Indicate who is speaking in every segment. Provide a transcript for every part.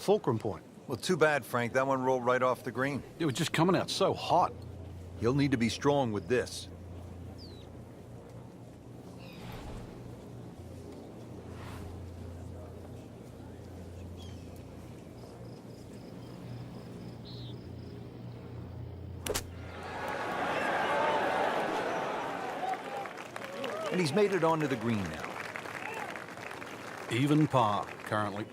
Speaker 1: fulcrum point.
Speaker 2: Well, too bad, Frank. That one rolled right off the green.
Speaker 1: It was just coming out so hot.
Speaker 2: He'll need to be strong with this. And he's made it onto the green now.
Speaker 1: Even par, currently.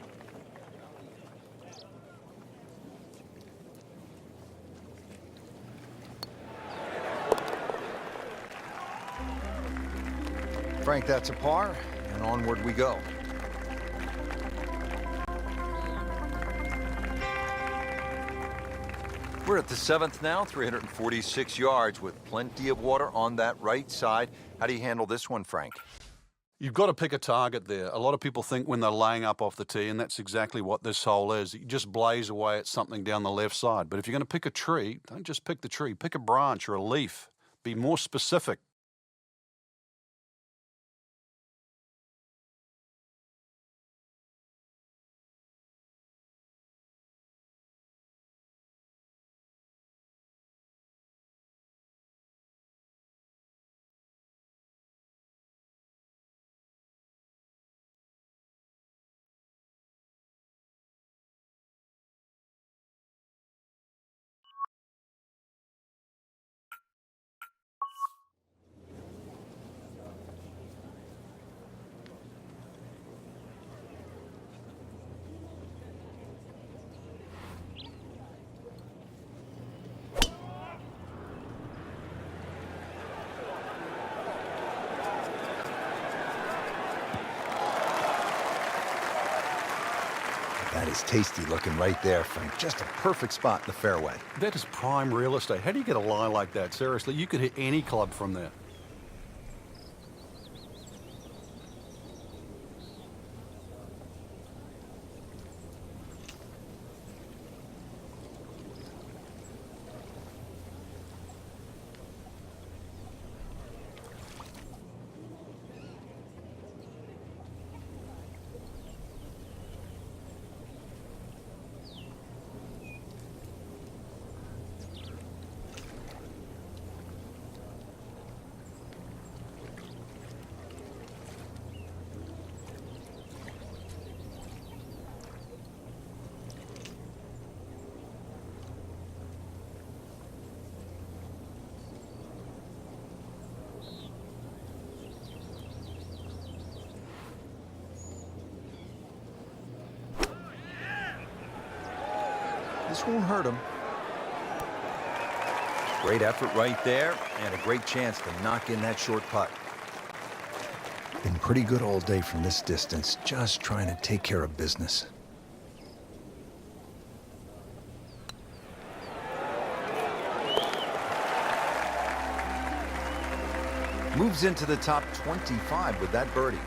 Speaker 2: Frank, that's a par, and onward we go. We're at the 7th now, 346 yards with plenty of water on that right side. How do you handle this one, Frank?
Speaker 1: You've got to pick a target there. A lot of people think when they're laying up off the tee, and that's exactly what this hole is. You just blaze away at something down the left side. But if you're going to pick a tree, don't just pick the tree. Pick a branch or a leaf. Be more specific.
Speaker 2: That is tasty looking right there, Frank. Just a perfect spot in the fairway.
Speaker 1: That is prime real estate. How do you get a lie like that? Seriously, you could hit any club from there.
Speaker 2: This won't hurt him. Great effort right there, and a great chance to knock in that short putt. Been pretty good all day from this distance, just trying to take care of business. Moves into the top 25 with that birdie.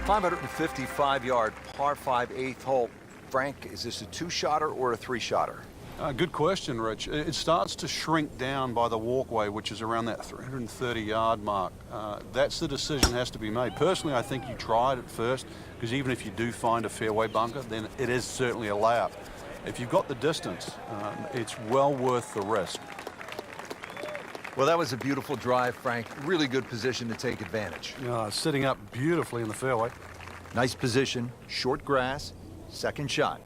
Speaker 2: 555-yard par 5 8th hole. Frank, is this a two-shotter or a three-shotter?
Speaker 1: Good question, Rich. It starts to shrink down by the walkway, which is around that 330-yard mark. That's the decision has to be made. Personally, I think you try it at first, because even if you do find a fairway bunker, then it is certainly a layup. If you've got the distance, it's well worth the risk.
Speaker 2: Well, that was a beautiful drive, Frank. Really good position to take advantage.
Speaker 1: Sitting up beautifully in the fairway.
Speaker 2: Nice position, short grass, second shot.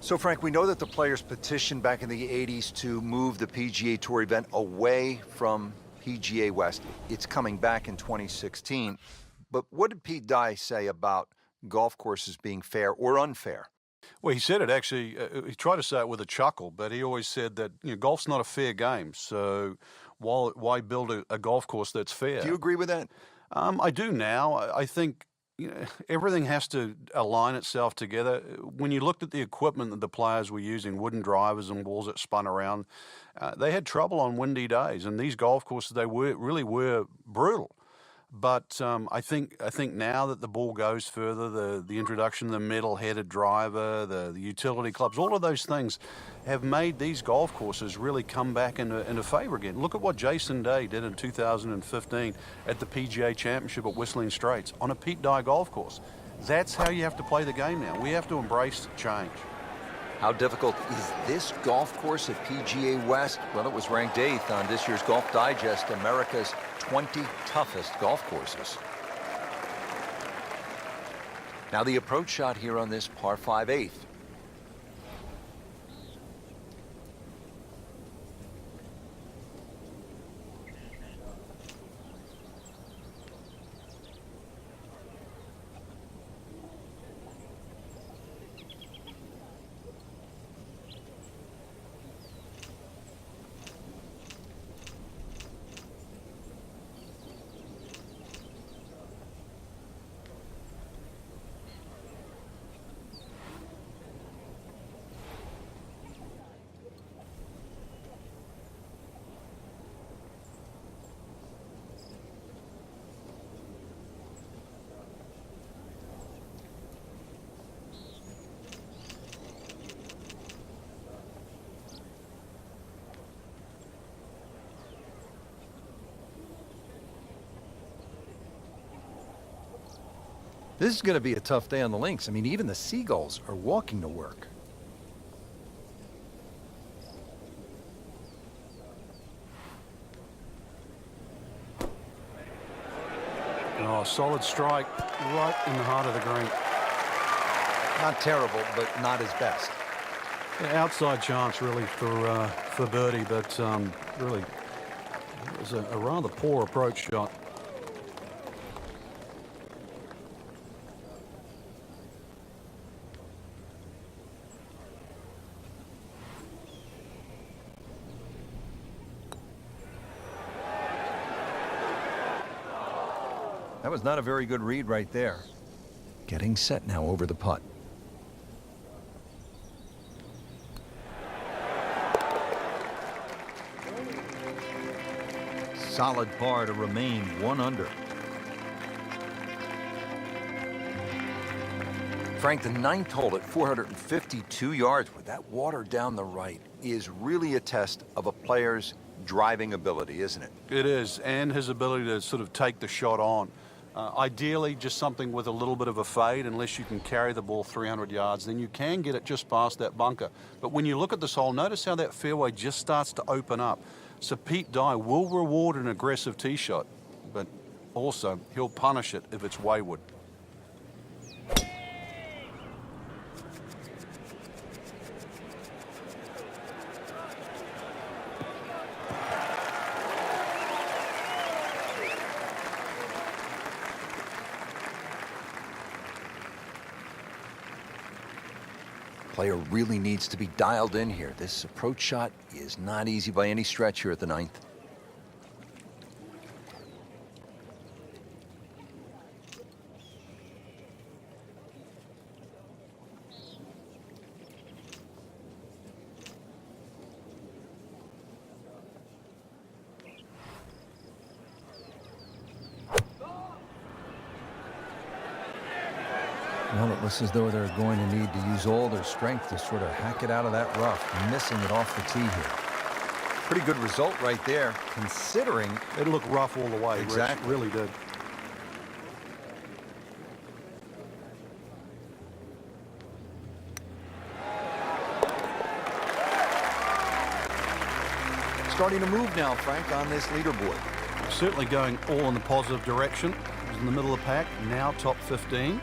Speaker 2: So, Frank, we know that the players petitioned back in the 80s to move the PGA Tour event away from PGA West. It's coming back in 2016. But what did Pete Dye say about golf courses being fair or unfair?
Speaker 1: Well, he said it actually, he tried to say it with a chuckle, but he always said that golf's not a fair game. So why build a golf course that's fair?
Speaker 2: Do you agree with that?
Speaker 1: I do now. I think everything has to align itself together. When you looked at the equipment that the players were using, wooden drivers and balls that spun around, they had trouble on windy days. And these golf courses, they really were brutal. But I think now that the ball goes further, the introduction of the metal-headed driver, the utility clubs, all of those things have made these golf courses really come back into favor again. Look at what Jason Day did in 2015 at the PGA Championship at Whistling Straits on a Pete Dye golf course. That's how you have to play the game now. We have to embrace change.
Speaker 2: How difficult is this golf course at PGA West? Well, it was ranked 8th on this year's Golf Digest, America's 20 toughest golf courses. Now the approach shot here on this par 5 8th. This is going to be a tough day on the links. I mean, even the seagulls are walking to work.
Speaker 1: Oh, solid strike right in the heart of the green.
Speaker 2: Not terrible, but not his best.
Speaker 1: Yeah, outside chance really for birdie, but really it was a rather poor approach shot.
Speaker 2: That was not a very good read right there. Getting set now over the putt. Solid par to remain 1 under. Frank, the 9th hole at 452 yards with that water down the right is really a test of a player's driving ability, isn't it?
Speaker 1: It is, and his ability to sort of take the shot on. Ideally, just something with a little bit of a fade, unless you can carry the ball 300 yards, then you can get it just past that bunker. But when you look at this hole, notice how that fairway just starts to open up. So Pete Dye will reward an aggressive tee shot, but also he'll punish it if it's wayward.
Speaker 2: Player really needs to be dialed in here. This approach shot is not easy by any stretch here at the 9th. Well, it looks as though they're going to need to use all their strength to sort of hack it out of that rough, missing it off the tee here. Pretty good result right there, considering...
Speaker 1: It looked rough all the way.
Speaker 2: Exactly.
Speaker 1: Rich, really did.
Speaker 2: Starting to move now, Frank, on this leaderboard.
Speaker 1: Certainly going all in the positive direction. He was in the middle of the pack, now top 15.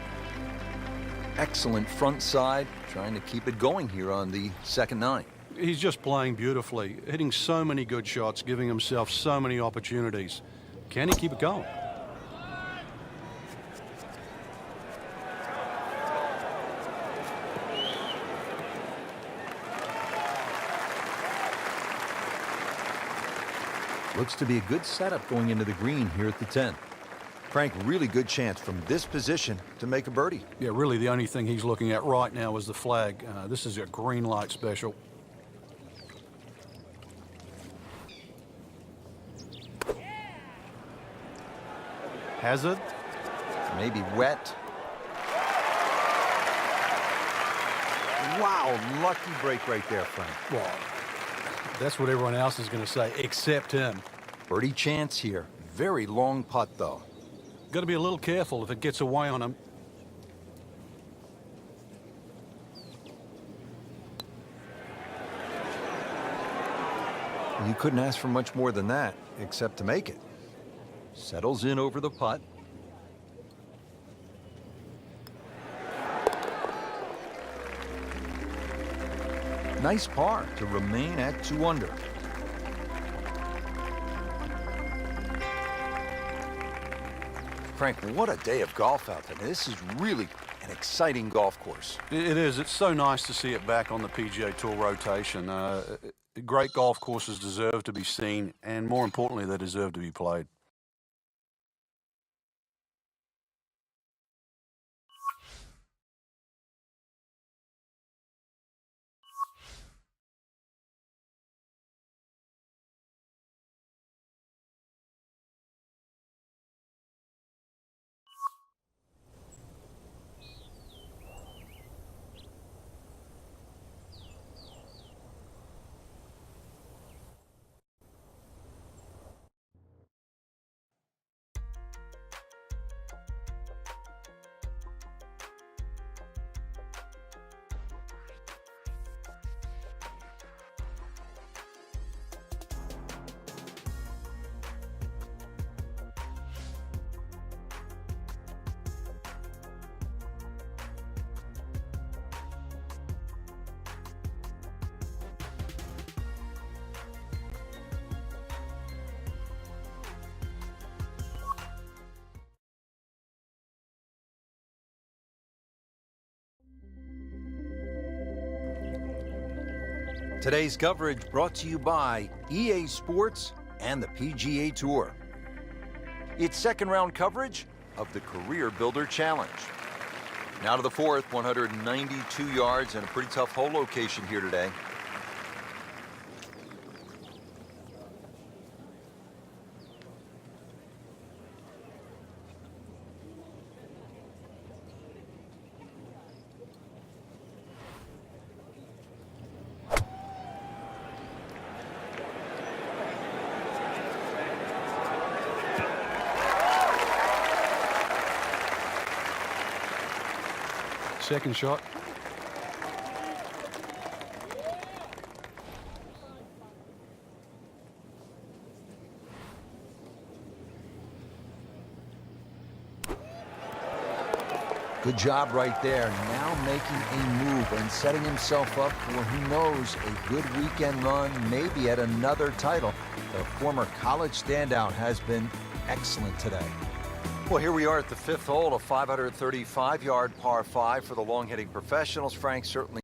Speaker 2: Excellent front side, trying to keep it going here on the second 9.
Speaker 1: He's just playing beautifully, hitting so many good shots, giving himself so many opportunities. Can he keep it going?
Speaker 2: Looks to be a good setup going into the green here at the 10. Frank, really good chance from this position to make a birdie.
Speaker 1: Yeah, really the only thing he's looking at right now is the flag. This is a green light special. Hazard.
Speaker 2: Maybe wet. Wow, lucky break right there, Frank.
Speaker 1: Well, that's what everyone else is going to say, except him.
Speaker 2: Birdie chance here. Very long putt, though.
Speaker 1: Got to be a little careful if it gets away on him.
Speaker 2: You couldn't ask for much more than that, except to make it. Settles in over the putt. Nice par to remain at 2 under. Frank, what a day of golf out there. This is really an exciting golf course.
Speaker 1: It is. It's so nice to see it back on the PGA Tour rotation. Great golf courses deserve to be seen, and more importantly, they deserve to be played.
Speaker 2: Today's coverage brought to you by EA Sports and the PGA Tour. It's second round coverage of the Career Builder Challenge. Now to the fourth, 192 yards and a pretty tough hole location here today.
Speaker 1: Second shot.
Speaker 2: Good job right there. Now making a move and setting himself up for, who knows, a good weekend run, maybe at another title. The former college standout has been excellent today. Well, here we are at the fifth hole, a 535-yard par 5 for the long-hitting professionals. Frank, certainly